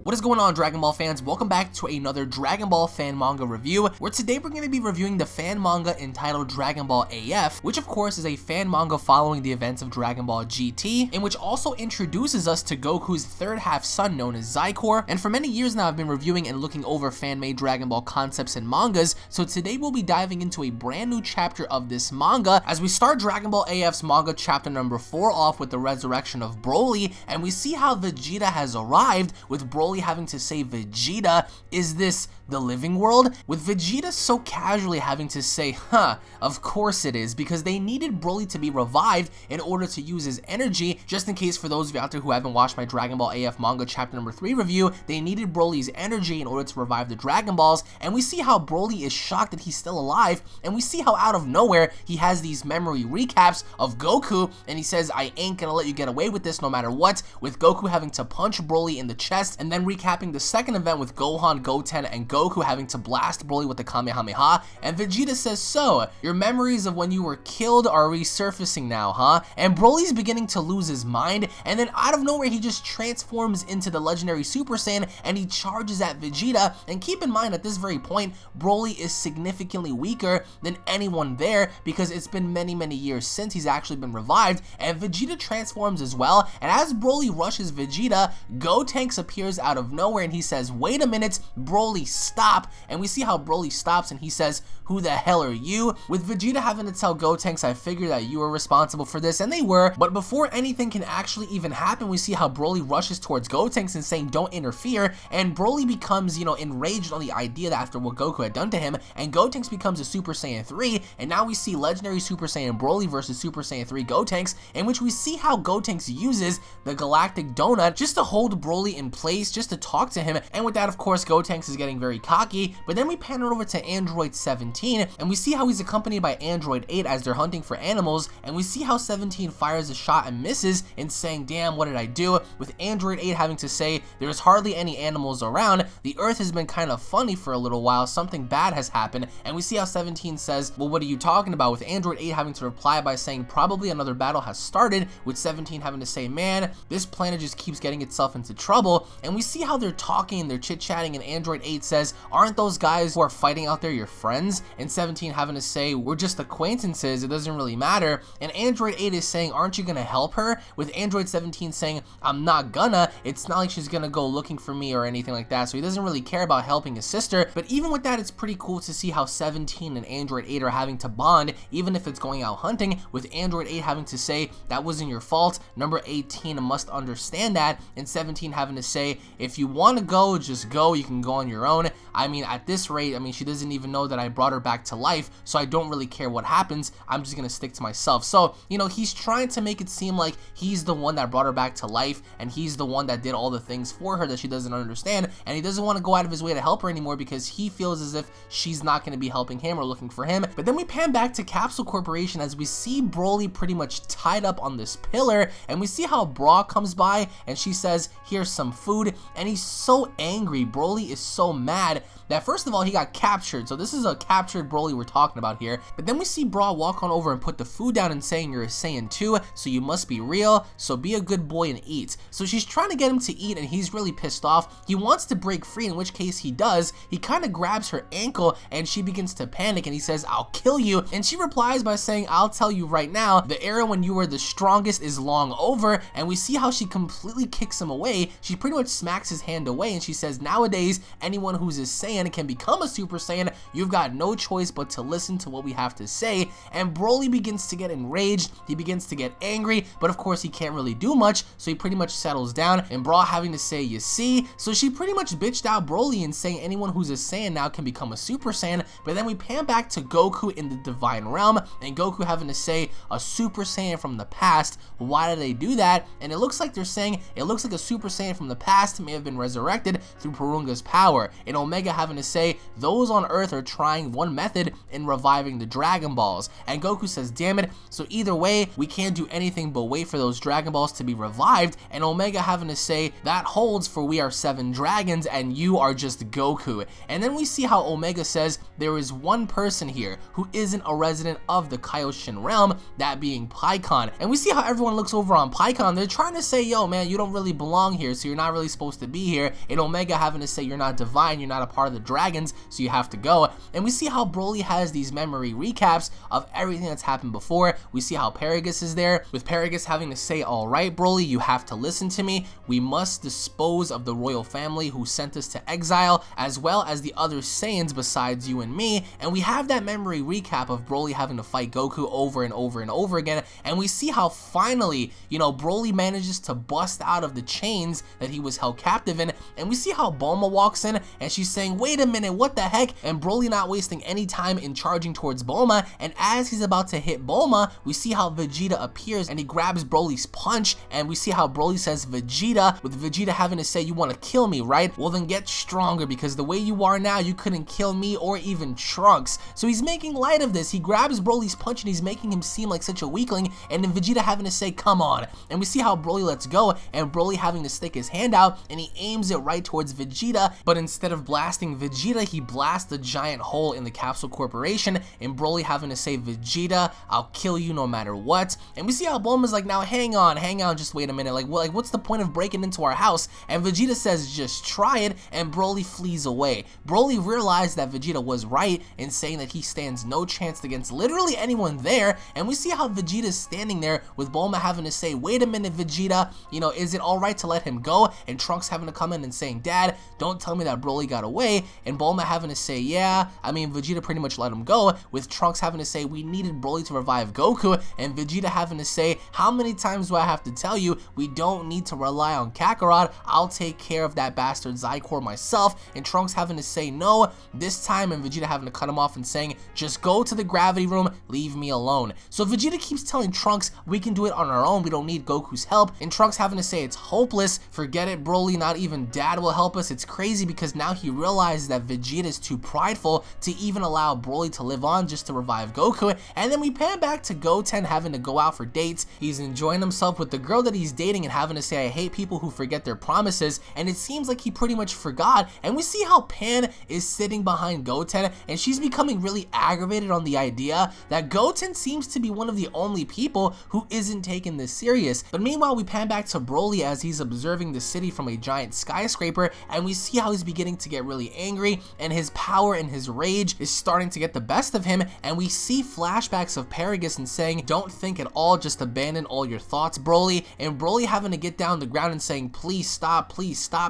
What is going on, Dragon Ball fans? Welcome back to another Dragon Ball fan manga review, where today we're going to be reviewing the fan manga entitled Dragon Ball AF, which of course is a fan manga following the events of Dragon Ball GT, and which also introduces us to Goku's third half son known as Xicor. And for many years now I've been reviewing and looking over fan-made Dragon Ball concepts and mangas, so today we'll be diving into a brand new chapter of this manga as we start Dragon Ball AF's manga chapter number 4 off with the resurrection of Broly, and we see how Vegeta has arrived, with Broly having to say, Vegeta, is this the living world? With Vegeta so casually having to say, of course it is, because they needed Broly to be revived in order to use his energy. Just in case for those of you out there who haven't watched my Dragon Ball AF manga chapter number 3 review, they needed Broly's energy in order to revive the Dragon Balls, and we see how Broly is shocked that he's still alive, and we see how out of nowhere he has these memory recaps of Goku, and he says, I ain't gonna let you get away with this no matter what, with Goku having to punch Broly in the chest, and then recapping the second event with Gohan, Goten, and Goku having to blast Broly with the Kamehameha, and Vegeta says, so, your memories of when you were killed are resurfacing now, huh? And Broly's beginning to lose his mind, and then out of nowhere he just transforms into the legendary Super Saiyan, and he charges at Vegeta, and keep in mind at this very point, Broly is significantly weaker than anyone there, because it's been many years since he's actually been revived, and Vegeta transforms as well, and as Broly rushes Vegeta, Gotenks appears out of nowhere, and he says, wait a minute, Broly, stop, and we see how Broly stops, and he says, who the hell are you? With Vegeta having to tell Gotenks, I figured that you were responsible for this, and they were, but before anything can actually even happen, we see how Broly rushes towards Gotenks and saying, don't interfere, and Broly becomes, enraged on the idea that after what Goku had done to him, and Gotenks becomes a Super Saiyan 3, and now we see legendary Super Saiyan Broly versus Super Saiyan 3 Gotenks, in which we see how Gotenks uses the Galactic Donut just to hold Broly in place, just to talk to him, and with that, of course, Gotenks is getting very cocky, but then we pan it over to Android 17, and we see how he's accompanied by Android 8 as they're hunting for animals, and we see how 17 fires a shot and misses, and saying, damn, what did I do? With Android 8 having to say, there's hardly any animals around, the earth has been kind of funny for a little while, something bad has happened, and we see how 17 says, well, what are you talking about? With Android 8 having to reply by saying, probably another battle has started, with 17 having to say, man, this planet just keeps getting itself into trouble, and we see how they're talking and they're chit-chatting, and Android 8 says, aren't those guys who are fighting out there your friends? And 17 having to say, we're just acquaintances, it doesn't really matter, and Android 8 is saying, aren't you gonna help her? With Android 17 saying, I'm not gonna, it's not like she's gonna go looking for me or anything like that, so he doesn't really care about helping his sister, but even with that, it's pretty cool to see how 17 and Android 8 are having to bond, even if it's going out hunting, with Android 8 having to say, that wasn't your fault, number 18 must understand that, and 17 having to say, if you want to go, just go, you can go on your own. I mean, at this rate, she doesn't even know that I brought her back to life, so I don't really care what happens, I'm just gonna stick to myself. So, he's trying to make it seem like he's the one that brought her back to life, and he's the one that did all the things for her that she doesn't understand, and he doesn't want to go out of his way to help her anymore because he feels as if she's not going to be helping him or looking for him. But then we pan back to Capsule Corporation as we see Broly pretty much tied up on this pillar, and we see how Bra comes by, and she says, here's some food, and he's so angry. Broly is so mad that first of all, he got captured, so this is a captured Broly we're talking about here, but then we see Bra walk on over and put the food down and saying, you're a Saiyan 2, so you must be real, so be a good boy and eat. So she's trying to get him to eat, and he's really pissed off. He wants to break free, in which case he does. He kind of grabs her ankle, and she begins to panic, and he says, I'll kill you, and she replies by saying, I'll tell you right now, the era when you were the strongest is long over, and we see how she completely kicks him away. She pretty much smacks his hand away, and she says, nowadays, anyone who's a Saiyan can become a Super Saiyan. You've got no choice but to listen to what we have to say, and Broly begins to get enraged. He begins to get angry, but of course he can't really do much, so he pretty much settles down, and Bra having to say, you see? So she pretty much bitched out Broly and saying anyone who's a Saiyan now can become a Super Saiyan, but then we pan back to Goku in the Divine Realm, and Goku having to say, a Super Saiyan from the past, why did they do that? And it looks like they're saying, it looks like a Super Saiyan from the past may have been resurrected through Porunga's power, and Omega having to say, those on Earth are trying one method in reviving the Dragon Balls, and Goku says, damn it, so either way, we can't do anything but wait for those Dragon Balls to be revived, and Omega having to say, that holds for we are 7 dragons, and you are just Goku. And then we see how Omega says, there is one person here who isn't a resident of the Kaioshin realm, that being Pikkon, and we see how everyone looks over on Pikkon. They're trying to say, yo man, you don't really belong here, so you're not really supposed supposed to be here, and Omega having to say you're not divine, you're not a part of the dragons, so you have to go. And we see how Broly has these memory recaps of everything that's happened before. We see how Paragus is there, with Paragus having to say, alright Broly, you have to listen to me. We must dispose of the royal family who sent us to exile, as well as the other Saiyans besides you and me. And we have that memory recap of Broly having to fight Goku over and over and over again. And we see how finally, you know, Broly manages to bust out of the chains that he was held captive in. And we see how Bulma walks in and she's saying, wait a minute, what the heck? And Broly not wasting any time in charging towards Bulma. And as he's about to hit Bulma, we see how Vegeta appears and he grabs Broly's punch. And we see how Broly says Vegeta, with Vegeta having to say, you want to kill me, right? Well then get stronger, because the way you are now, you couldn't kill me or even Trunks. So he's making light of this. He grabs Broly's punch and he's making him seem like such a weakling, and then Vegeta having to say, come on. And we see how Broly lets go, and Broly having to stick his hand out and he aims it right towards Vegeta, but instead of blasting Vegeta, he blasts a giant hole in the Capsule Corporation, and Broly having to say, Vegeta, I'll kill you no matter what. And we see how Bulma's like, now hang on, just wait a minute, like what's the point of breaking into our house? And Vegeta says, just try it, and Broly flees away. Broly realized that Vegeta was right in saying that he stands no chance against literally anyone there, and we see how Vegeta's standing there with Bulma having to say, wait a minute Vegeta, you know, is it alright to let him go? And Trunks having to come in and saying, Dad, don't tell me that Broly got away. And Bulma having to say, yeah, I mean Vegeta pretty much let him go, with Trunks having to say, we needed Broly to revive Goku, and Vegeta having to say, how many times do I have to tell you, we don't need to rely on Kakarot, I'll take care of that bastard Xicor myself. And Trunks having to say no this time, and Vegeta having to cut him off and saying, just go to the gravity room, leave me alone. So Vegeta keeps telling Trunks, we can do it on our own, we don't need Goku's help, and Trunks having to say it's hopeless, forget it Broly, not even Dad will help us. It's crazy because now he realizes that Vegeta is too prideful to even allow Broly to live on just to revive Goku. And then we pan back to Goten having to go out for dates. He's enjoying himself with the girl that he's dating and having to say, I hate people who forget their promises, and it seems like he pretty much forgot. And we see how Pan is sitting behind Goten, and she's becoming really aggravated on the idea that Goten seems to be one of the only people who isn't taking this serious. But meanwhile, we pan back to Broly as he's observing the city from a giant skyscraper, and we see how he's beginning to get really angry, and his power and his rage is starting to get the best of him. And we see flashbacks of Paragus and saying, don't think at all, just abandon all your thoughts, Broly. And Broly having to get down the ground and saying, please stop,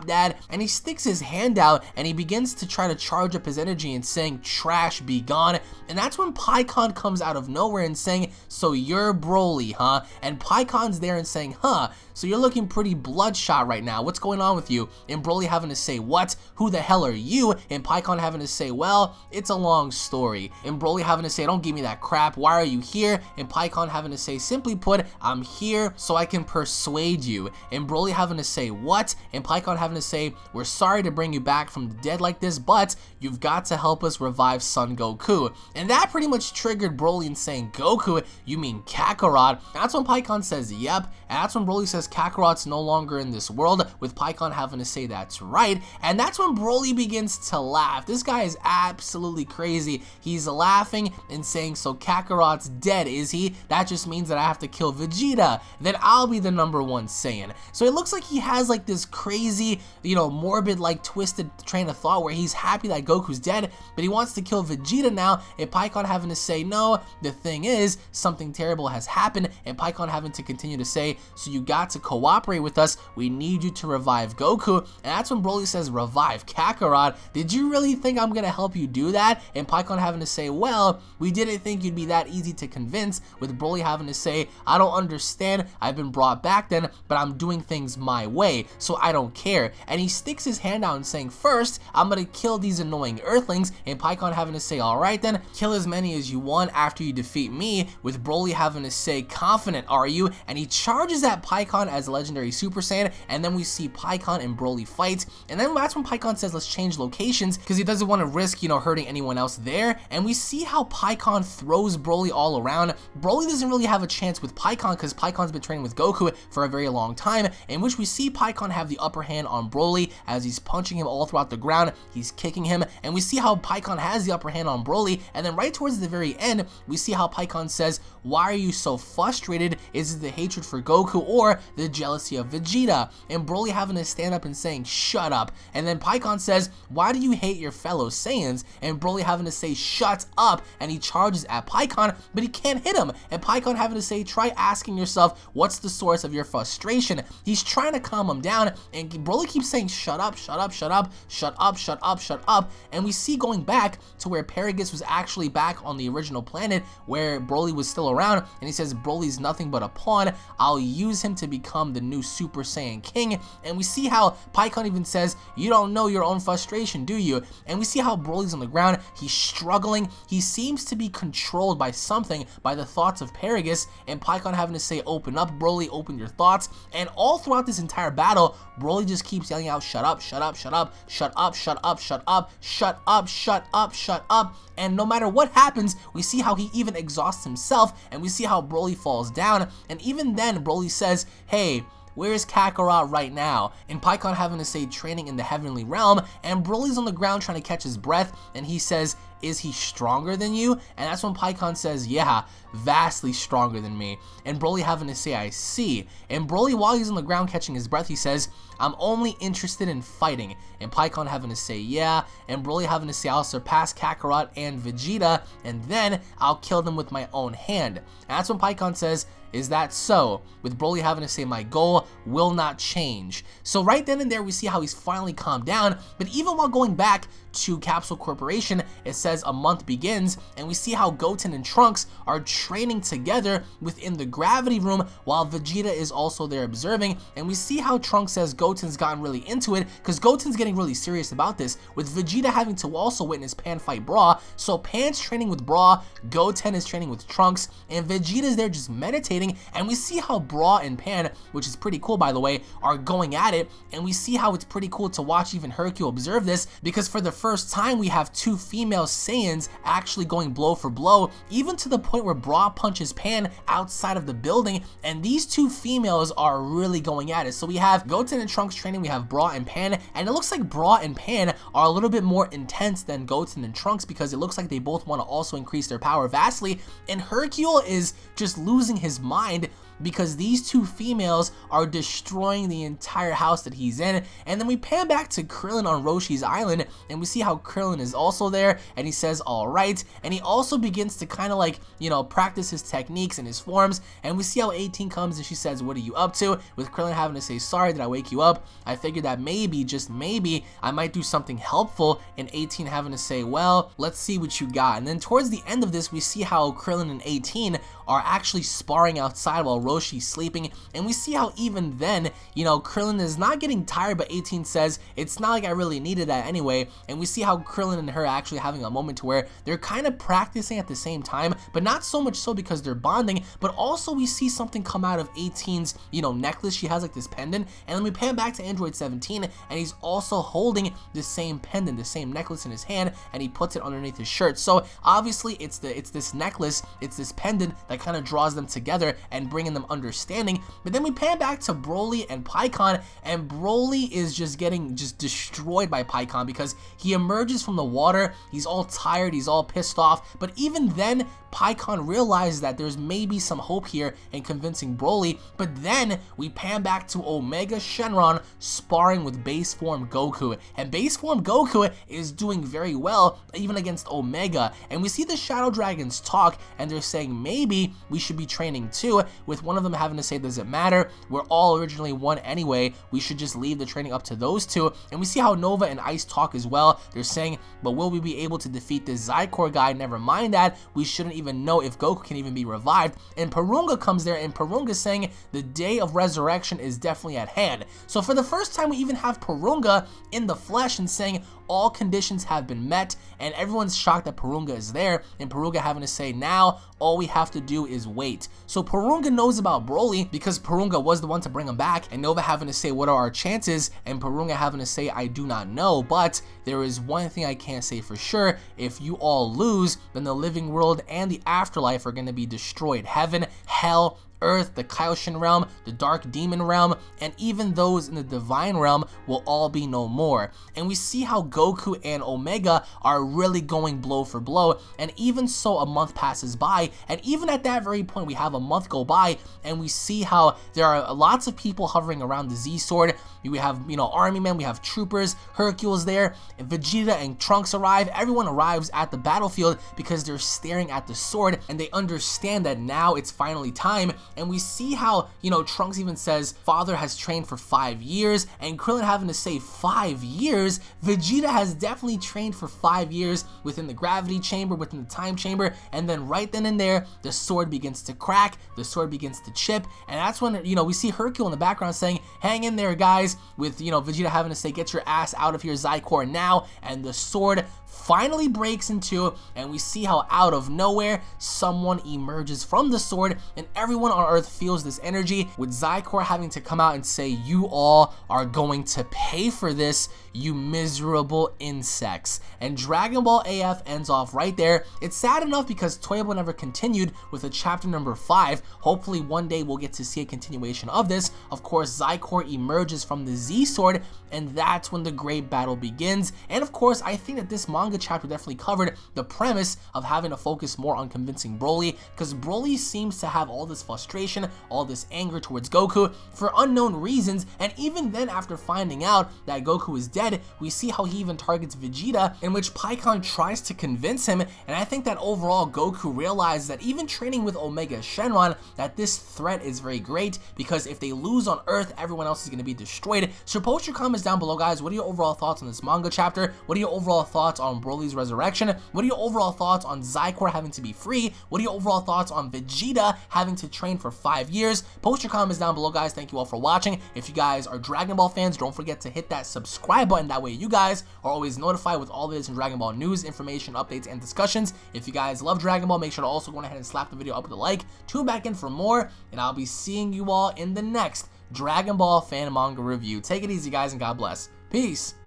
Dad. And he sticks his hand out and he begins to try to charge up his energy and saying, trash, be gone. And that's when Pikkon comes out of nowhere and saying, so you're Broly, huh? And Pikkon's there and saying, huh, so you're looking pretty bloodshot right now, what's going on with you? And Broly having to say, what? Who the hell are you? And Pikkon having to say, well, it's a long story. And Broly having to say, don't give me that crap, why are you here? And Pikkon having to say, simply put, I'm here so I can persuade you. And Broly having to say, what? And Pikkon having to say, we're sorry to bring you back from the dead like this, but you've got to help us revive Son Goku. And that pretty much triggered Broly in saying, Goku, you mean Kakarot? That's when Pikkon says, yep. And that's when Broly says Kakarot's no longer in this world, with Pikkon having to say that's right. And that's when Broly begins to laugh. This guy is absolutely crazy. He's laughing and saying, so Kakarot's dead, is he? That just means that I have to kill Vegeta. Then I'll be the #1 Saiyan. So it looks like he has like this crazy, you know, morbid, like twisted train of thought where he's happy that Goku's dead, but he wants to kill Vegeta now. And Pikkon having to say, no, the thing is, something terrible has happened. And Pikkon having to continue to say, so you got to cooperate with us, we need you to revive Goku. And that's when Broly says, revive Kakarot? Did you really think I'm gonna help you do that? And Pikkon having to say, well, we didn't think you'd be that easy to convince, with Broly having to say, I don't understand, I've been brought back then, but I'm doing things my way, so I don't care. And he sticks his hand out and saying, first, I'm gonna kill these annoying Earthlings. And Pikkon having to say, alright then, kill as many as you want after you defeat me, with Broly having to say, confident are you? And he charges at Pikkon as a legendary Super Saiyan, and then we see Pikkon and Broly fight. And then that's when Pikkon says, let's change locations, because he doesn't want to risk, you know, hurting anyone else there. And we see how Pikkon throws Broly all around. Broly doesn't really have a chance with Pikkon because Pikkon's been training with Goku for a very long time, in which we see Pikkon have the upper hand on Broly as he's punching him all throughout the ground, he's kicking him, and we see how Pikkon has the upper hand on Broly. And then right towards the very end, we see how Pikkon says, why are you so frustrated? Is it the hatred for Goku or the jealousy of Vegeta? And Broly having having to stand up and saying, shut up. And then Pikkon says, why do you hate your fellow Saiyans? And Broly having to say, shut up. And he charges at Pikkon, but he can't hit him. And Pikkon having to say, try asking yourself, what's the source of your frustration? He's trying to calm him down, and Broly keeps saying, shut up, shut up, shut up, shut up, shut up, shut up. And we see going back to where Paragus was actually back on the original planet where Broly was still around, and he says, Broly's nothing but a pawn. I'll use him to become the new Super Saiyan King. And we see how Pikkon even says, you don't know your own frustration, do you? And we see how Broly's on the ground, he's struggling, he seems to be controlled by something, by the thoughts of Paragus, and Pikkon having to say, open up, Broly, open your thoughts. And all throughout this entire battle, Broly just keeps yelling out, shut up, shut up, shut up, shut up, shut up, shut up, shut up, shut up, shut up. And no matter what happens, we see how he even exhausts himself, and we see how Broly falls down. And even then, Broly says, hey, where's Kakarot right now? And Pikkon having to say training in the heavenly realm, and Broly's on the ground trying to catch his breath, and he says, is he stronger than you? And that's when Pikkon says, yeah, vastly stronger than me. And Broly having to say, I see. And Broly, while he's on the ground catching his breath, he says, I'm only interested in fighting. And Pikkon having to say, yeah. And Broly having to say, I'll surpass Kakarot and Vegeta, and then I'll kill them with my own hand. And that's when Pikkon says, is that so? With Broly having to say, my goal will not change. So right then and there, we see how he's finally calmed down. But even while going back to Capsule Corporation, it says a month begins, and we see how Goten and Trunks are training together within the gravity room while Vegeta is also there observing. And we see how Trunks says Goten's gotten really into it, because Goten's getting really serious about this, with Vegeta having to also witness Pan fight Bra. So Pan's training with Bra, Goten is training with Trunks, and Vegeta's there just meditating. And we see how Bra and Pan, which is pretty cool by the way, are going at it. And we see how it's pretty cool to watch even Hercule observe this, because for the first time we have two female Saiyans actually going blow for blow, even to the point where Bra punches Pan outside of the building, and these two females are really going at it. So we have Goten and Trunks training, we have Bra and Pan, and it looks like Bra and Pan are a little bit more intense than Goten and Trunks, because it looks like they both want to also increase their power vastly, and Hercule is just losing his mind because these two females are destroying the entire house that he's in. And then we pan back to Krillin on Roshi's island, and we see how Krillin is also there, and he says all right, and he also begins to kind of like, you know, practice his techniques and his forms. And we see how 18 comes and she says, what are you up to? With Krillin having to say, sorry, did I wake you up? I figured that maybe, just maybe, I might do something helpful. And 18 having to say, well, let's see what you got. And then towards the end of this, we see how Krillin and 18 are actually sparring outside while Roshi's sleeping, and we see how even then, you know, Krillin is not getting tired, but 18 says, it's not like I really needed that anyway. And we see how Krillin and her actually having a moment to where they're kind of practicing at the same time, but not so much so because they're bonding, but also we see something come out of 18's, you know, necklace. She has like this pendant, and then we pan back to Android 17, and he's also holding the same pendant, the same necklace in his hand, and he puts it underneath his shirt. So obviously it's this necklace, it's this pendant that kind of draws them together and bringing them understanding. But then we pan back to Broly and Pikkon, and Broly is just getting destroyed by Pikkon because he emerges from the water, he's all tired, he's all pissed off, but even then Pikkon realizes that there's maybe some hope here in convincing Broly. But then we pan back to Omega Shenron sparring with base form Goku, and base form Goku is doing very well even against Omega. And we see the Shadow Dragons talk, and they're saying maybe we should be training too, with one of them having to say, does it matter, we're all originally one anyway, we should just leave the training up to those two. And we see how Nova and Ice talk as well. They're saying, but will we be able to defeat this Xicor guy? Never mind that, we shouldn't even know if Goku can even be revived. And Porunga comes there, and Porunga's saying the day of resurrection is definitely at hand. So for the first time we even have Porunga in the flesh and saying all conditions have been met, and everyone's shocked that Porunga is there, and Porunga having to say, now all we have to do is wait. So Porunga knows about Broly because Porunga was the one to bring him back, and Nova having to say, what are our chances? And Porunga having to say, I do not know, but there is one thing I can't say for sure. If you all lose, then the living world and the afterlife are going to be destroyed. Heaven, hell, Earth, the Kaioshin realm, the Dark Demon realm, and even those in the Divine realm will all be no more. And we see how Goku and Omega are really going blow for blow, and even so a month passes by, and even at that very point we have a month go by, and we see how there are lots of people hovering around the Z Sword. We have, army men, we have troopers, Hercule's there, and Vegeta and Trunks arrive. Everyone arrives at the battlefield because they're staring at the sword, and they understand that now it's finally time. And we see how, Trunks even says father has trained for 5 years, and Krillin having to say 5 years. Vegeta has definitely trained for 5 years within the gravity chamber, within the time chamber, and then right then and there, the sword begins to crack, the sword begins to chip, and that's when, we see Hercule in the background saying, hang in there, guys, with, Vegeta having to say, get your ass out of here, Xicor, now, and the sword finally breaks in two, and we see how out of nowhere someone emerges from the sword, and everyone on Earth feels this energy, with Xicor having to come out and say, you all are going to pay for this, you miserable insects. And Dragon Ball AF ends off right there. It's sad enough because Toyable never continued with a chapter number 5. Hopefully one day we'll get to see a continuation of this. Of course, Xicor emerges from the Z Sword, and that's when the great battle begins. And of course, I think that this manga chapter definitely covered the premise of having to focus more on convincing Broly, because Broly seems to have all this frustration, all this anger towards Goku for unknown reasons, and even then after finding out that Goku is dead, we see how he even targets Vegeta, in which Pikkon tries to convince him, and I think that overall Goku realizes that even training with Omega Shenron, that this threat is very great, because if they lose on Earth, everyone else is going to be destroyed. So post your comments down below, guys. What are your overall thoughts on this manga chapter? What are your overall thoughts on Broly's resurrection? What are your overall thoughts on Xicor having to be free? What are your overall thoughts on Vegeta having to train for 5 years? Post your comments down below, guys. Thank you all for watching. If you guys are Dragon Ball fans, don't forget to hit that subscribe button. That way you guys are always notified with all the latest Dragon Ball news, information, updates, and discussions. If you guys love Dragon Ball, make sure to also go ahead and slap the video up with a like. Tune back in for more, and I'll be seeing you all in the next Dragon Ball fan manga review. Take it easy, guys, and God bless. Peace.